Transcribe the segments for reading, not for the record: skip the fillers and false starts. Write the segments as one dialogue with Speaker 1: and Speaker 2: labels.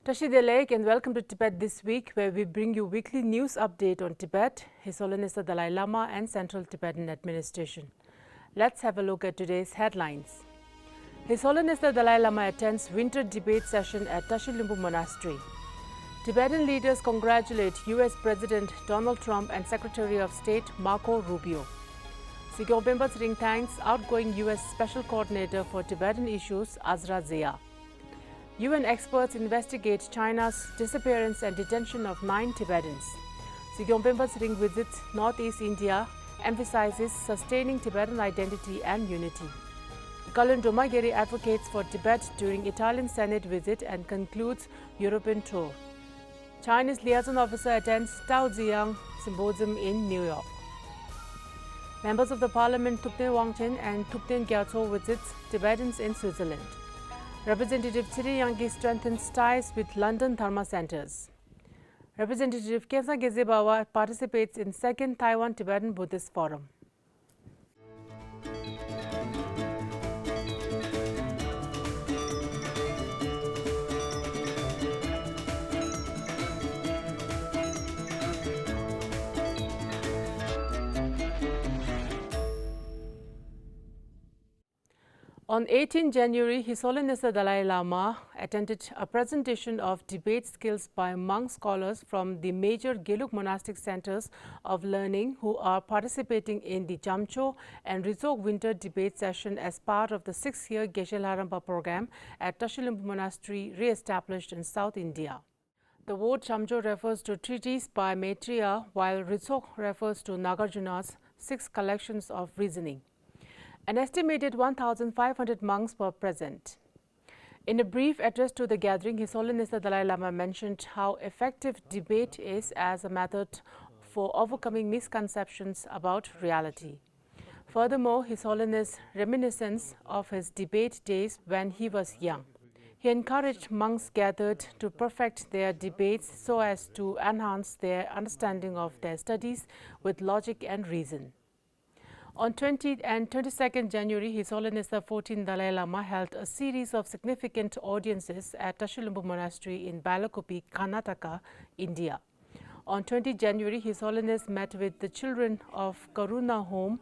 Speaker 1: Tashi and welcome to Tibet This Week, where we bring you weekly news update on Tibet, His Holiness the Dalai Lama and Central Tibetan Administration. Let's have a look at today's headlines. His Holiness the Dalai Lama attends winter debate session at Tashi Lhunpo Monastery. Tibetan leaders congratulate US President Donald Trump and Secretary of State Marco Rubio. Sikyong thanks outgoing US Special Coordinator for Tibetan Issues Uzra Zeya. UN experts investigate China's disappearance and detention of 9 Tibetans. Sikyong visits Northeast India, emphasizes sustaining Tibetan identity and unity. Kalon Gyari advocates for Tibet during Italian Senate visit and concludes European tour. Chinese Liaison officer attends Ziyang Symposium in New York. Members of the Parliament Thupten Wangchen and Thupten Gyatso visits Tibetans in Switzerland. Representative Yangkey strengthens ties with London Dharma centers. Representative Kelsang participates in 2nd Taiwan Tibetan Buddhist Forum. On 18 January, His Holiness the Dalai Lama attended a presentation of debate skills by monk scholars from the major Gelug monastic centers of learning who are participating in the Jamcho and Rizok winter debate session as part of the 6-year Geshe Larampa program at Tashi Lhunpo Monastery re-established in South India. The word Jamcho refers to treatise by Maitreya, while Rizok refers to Nagarjuna's 6 collections of reasoning. An estimated 1,500 monks were present. In a brief address to the gathering, His Holiness the Dalai Lama mentioned how effective debate is as a method for overcoming misconceptions about reality. Furthermore, His Holiness reminiscence of his debate days when he was young. He encouraged monks gathered to perfect their debates so as to enhance their understanding of their studies with logic and reason. On 20 and 22nd January, His Holiness the 14th Dalai Lama held a series of significant audiences at Tashi Lhunpo Monastery in Balakopi, Karnataka, India. On 20 January, His Holiness met with the children of Karuna Home,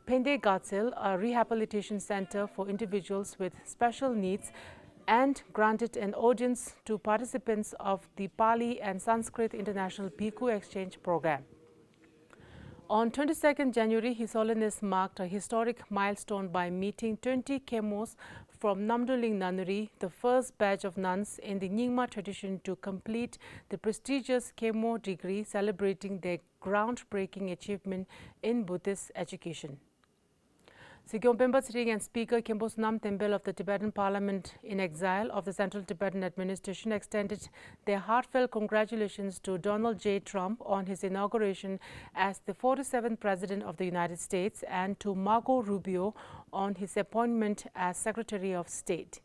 Speaker 1: Pende Gatsil, a rehabilitation center for individuals with special needs, and granted an audience to participants of the Pali and Sanskrit International Bhikkhu Exchange Program. On 22nd January, His Holiness marked a historic milestone by meeting 20 Khemos from Namdoling Nunnery, the first batch of nuns in the Nyingma tradition to complete the prestigious Khemo degree, celebrating their groundbreaking achievement in Buddhist education. Sikyong Tsering and Speaker Khenpo Sonam Temple of the Tibetan Parliament in Exile of the Central Tibetan Administration extended their heartfelt congratulations to Donald J. Trump on his inauguration as the 47th President of the United States and to Marco Rubio on his appointment as Secretary of State.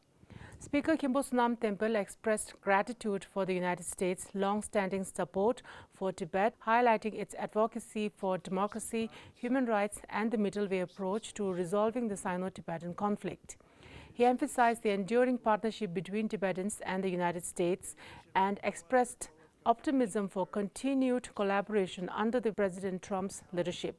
Speaker 1: Speaker Khenpo Sonam Temple expressed gratitude for the United States' long-standing support for Tibet, highlighting its advocacy for democracy, human rights, and the middle way approach to resolving the Sino-Tibetan conflict. He emphasized the enduring partnership between Tibetans and the United States and expressed optimism for continued collaboration under the President Trump's leadership.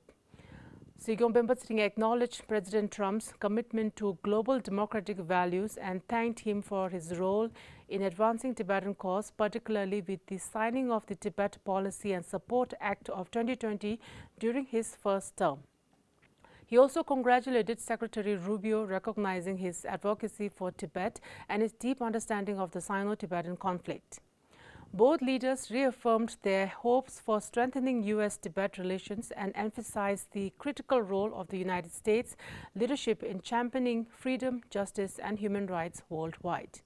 Speaker 1: Sikyong Tsering acknowledged President Trump's commitment to global democratic values and thanked him for his role in advancing Tibetan cause, particularly with the signing of the Tibet Policy and Support Act of 2020 during his first term. He also congratulated Secretary Rubio, recognizing his advocacy for Tibet and his deep understanding of the Sino-Tibetan conflict. Both leaders reaffirmed their hopes for strengthening U.S.-Tibet relations and emphasized the critical role of the United States leadership in championing freedom, justice, and human rights worldwide.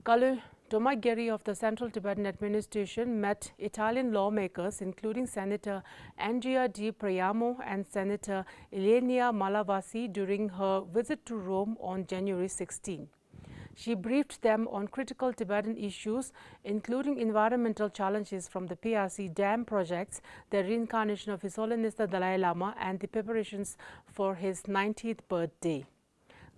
Speaker 1: Kalon Gyari of the Central Tibetan Administration met Italian lawmakers, including Senator Andrea Di Priamo and Senator Elenia Malavasi, during her visit to Rome on January 16. She briefed them on critical Tibetan issues, including environmental challenges from the PRC dam projects, the reincarnation of His Holiness the Dalai Lama, and the preparations for his 90th birthday.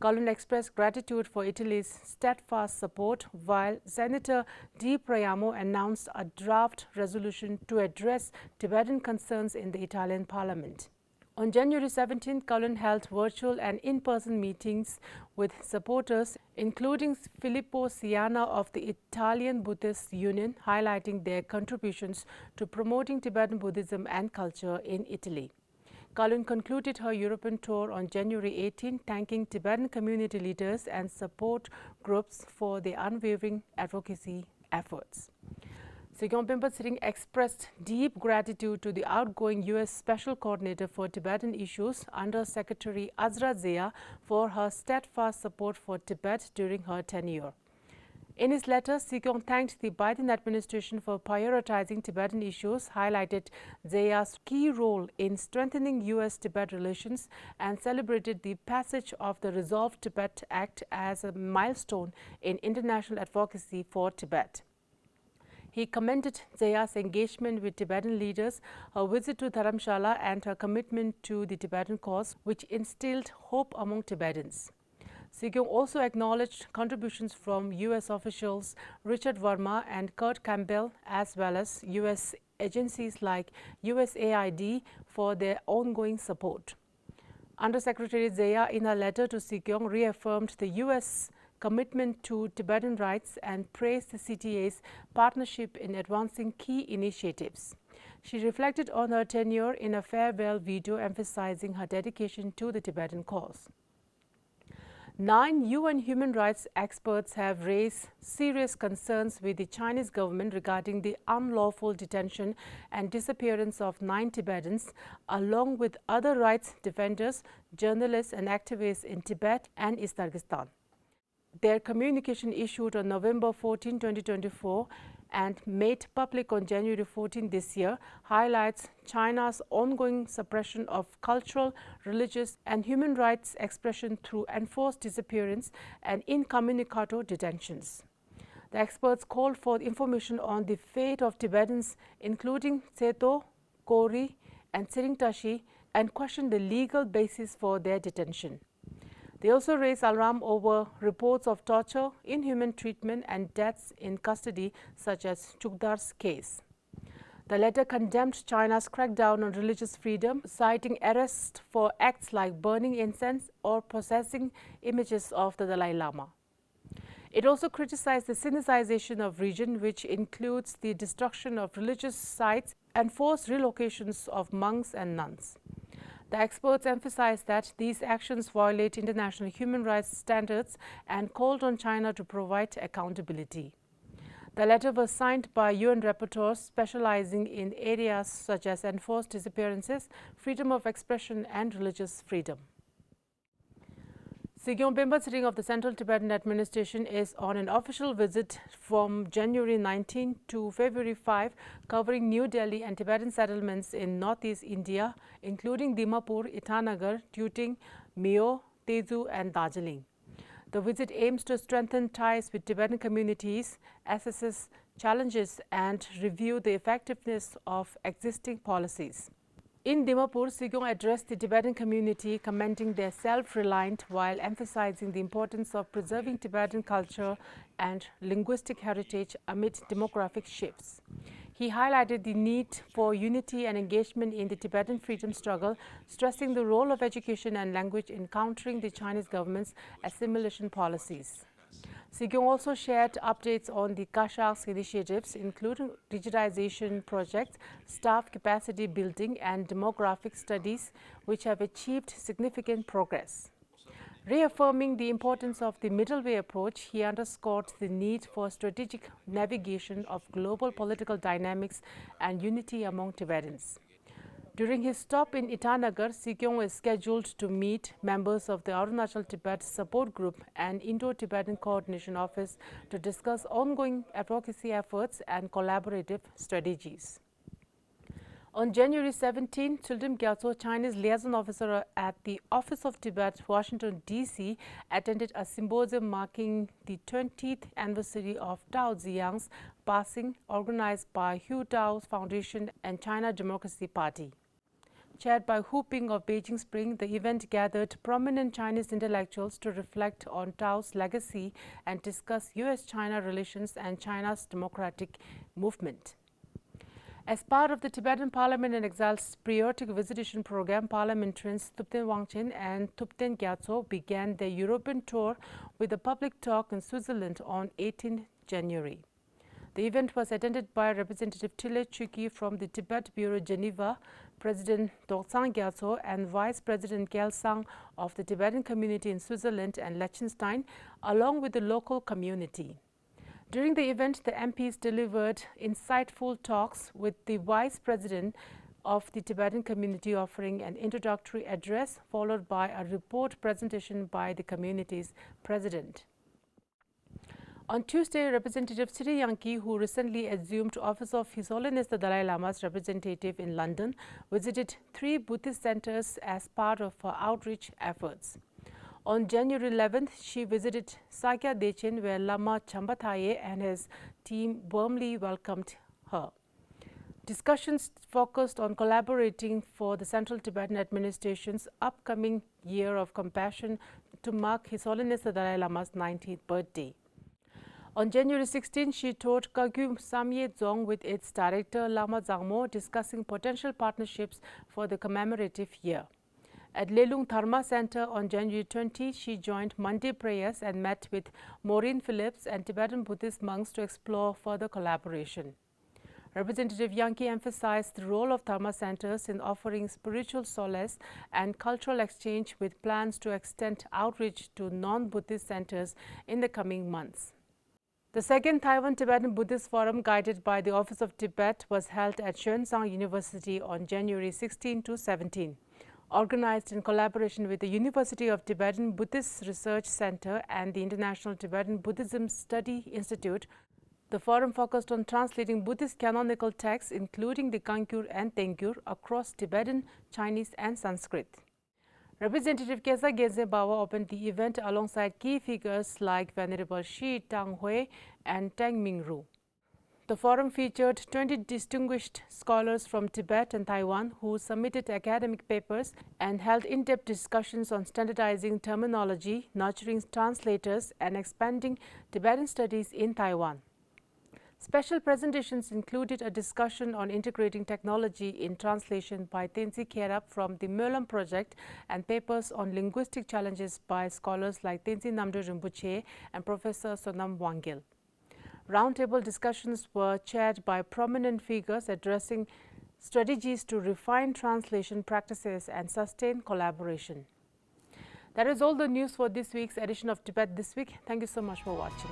Speaker 1: Kalon expressed gratitude for Italy's steadfast support, while Senator Di Priamo announced a draft resolution to address Tibetan concerns in the Italian parliament. On January 17, Kalon held virtual and in-person meetings with supporters, including Filippo Siana of the Italian Buddhist Union, highlighting their contributions to promoting Tibetan Buddhism and culture in Italy. Kalon concluded her European tour on January 18, thanking Tibetan community leaders and support groups for their unwavering advocacy efforts. Sikyong Tsering expressed deep gratitude to the outgoing U.S. Special Coordinator for Tibetan Issues, Under Secretary Uzra Zeya, for her steadfast support for Tibet during her tenure. In his letter, Sikyong thanked the Biden administration for prioritizing Tibetan issues, highlighted Zeya's key role in strengthening U.S.-Tibet relations, and celebrated the passage of the Resolve Tibet Act as a milestone in international advocacy for Tibet. He commended Zeya's engagement with Tibetan leaders, her visit to Dharamshala, and her commitment to the Tibetan cause, which instilled hope among Tibetans. Sikyong also acknowledged contributions from U.S. officials Richard Verma and Kurt Campbell, as well as U.S. agencies like USAID for their ongoing support. Undersecretary Zeya, in a letter to Sikyong, reaffirmed the U.S. commitment to Tibetan rights and praised the CTA's partnership in advancing key initiatives. She reflected on her tenure in a farewell video emphasizing her dedication to the Tibetan cause. 9 UN human rights experts have raised serious concerns with the Chinese government regarding the unlawful detention and disappearance of 9 Tibetans, along with other rights defenders, journalists and activists in Tibet and East Turkestan. Their communication, issued on November 14, 2024 and made public on January 14 this year, highlights China's ongoing suppression of cultural, religious and human rights expression through enforced disappearance and incommunicado detentions. The experts called for information on the fate of Tibetans, including Seto, Kori and Tsering Tashi, and questioned the legal basis for their detention. They also raised alarm over reports of torture, inhuman treatment and deaths in custody, such as Chukdar's case. The letter condemned China's crackdown on religious freedom, citing arrests for acts like burning incense or possessing images of the Dalai Lama. It also criticized the Sinicization of region, which includes the destruction of religious sites and forced relocations of monks and nuns. The experts emphasized that these actions violate international human rights standards and called on China to provide accountability. The letter was signed by UN rapporteurs specializing in areas such as enforced disappearances, freedom of expression and religious freedom. Sikyong Tsering of the Central Tibetan Administration is on an official visit from January 19 to February 5, covering New Delhi and Tibetan settlements in northeast India, including Dimapur, Itanagar, Thubten, Meo, Tezu and Darjeeling. The visit aims to strengthen ties with Tibetan communities, assess challenges and review the effectiveness of existing policies. In Dimapur, Sikyong addressed the Tibetan community, commending their self-reliance while emphasizing the importance of preserving Tibetan culture and linguistic heritage amid demographic shifts. He highlighted the need for unity and engagement in the Tibetan freedom struggle, stressing the role of education and language in countering the Chinese government's assimilation policies. Sikyong also shared updates on the Kashak's initiatives, including digitization projects, staff capacity building and demographic studies, which have achieved significant progress. Reaffirming the importance of the middle way approach, he underscored the need for strategic navigation of global political dynamics and unity among Tibetans. During his stop in Itanagar, Sikyong is scheduled to meet members of the Arunachal Tibet Support Group and Indo-Tibetan Coordination Office to discuss ongoing advocacy efforts and collaborative strategies. On January 17, Children Gyatso, Chinese liaison officer at the Office of Tibet, Washington, D.C., attended a symposium marking the 20th anniversary of Dao Ziyang's passing, organized by Hu Dao's Foundation and China Democracy Party. Chaired by Hu Ping of Beijing Spring, the event gathered prominent Chinese intellectuals to reflect on Tao's legacy and discuss U.S.-China relations and China's democratic movement. As part of the Tibetan Parliament and Exile's periodic visitation program, parliamentarians Thubten Wangchen and Thupten Gyatso began their European tour with a public talk in Switzerland on 18 January. The event was attended by Representative Tile Chuki from the Tibet Bureau Geneva, President Kelsang Gyatso and Vice President Kelsang of the Tibetan community in Switzerland and Liechtenstein, along with the local community. During the event, the MPs delivered insightful talks, with the Vice President of the Tibetan community offering an introductory address, followed by a report presentation by the community's president. On Tuesday, Representative Yangkey, who recently assumed office of His Holiness the Dalai Lama's representative in London, visited 3 Buddhist centers as part of her outreach efforts. On January 11th, she visited Sakya Dechen, where Lama Chambathaye and his team warmly welcomed her. Discussions focused on collaborating for the Central Tibetan Administration's upcoming Year of Compassion to mark His Holiness the Dalai Lama's 90th birthday. On January 16, she toured Kagyu Samye Dzong with its director Lama Zangmo, discussing potential partnerships for the commemorative year. At Lelung Dharma Center on January 20, she joined Monday prayers and met with Maureen Phillips and Tibetan Buddhist monks to explore further collaboration. Representative Yangkey emphasized the role of Dharma centers in offering spiritual solace and cultural exchange, with plans to extend outreach to non-Buddhist centers in the coming months. The second Taiwan Tibetan Buddhist Forum, guided by the Office of Tibet, was held at Xuanzang University on January 16 to 17. Organized in collaboration with the University of Tibetan Buddhist Research Center and the International Tibetan Buddhism Study Institute, the forum focused on translating Buddhist canonical texts, including the Kangyur and Tengyur, across Tibetan, Chinese and Sanskrit. Representative Kesa Genze Bawa opened the event alongside key figures like Venerable Shi Tanghui and Tang Mingru. The forum featured 20 distinguished scholars from Tibet and Taiwan who submitted academic papers and held in-depth discussions on standardizing terminology, nurturing translators, and expanding Tibetan studies in Taiwan. Special presentations included a discussion on integrating technology in translation by Tenzin Kherap from the Myolam Project and papers on linguistic challenges by scholars like Tenzin Namdo Rinpoche and Professor Sonam Wangil. Roundtable discussions were chaired by prominent figures addressing strategies to refine translation practices and sustain collaboration. That is all the news for this week's edition of Tibet This Week. Thank you so much for watching.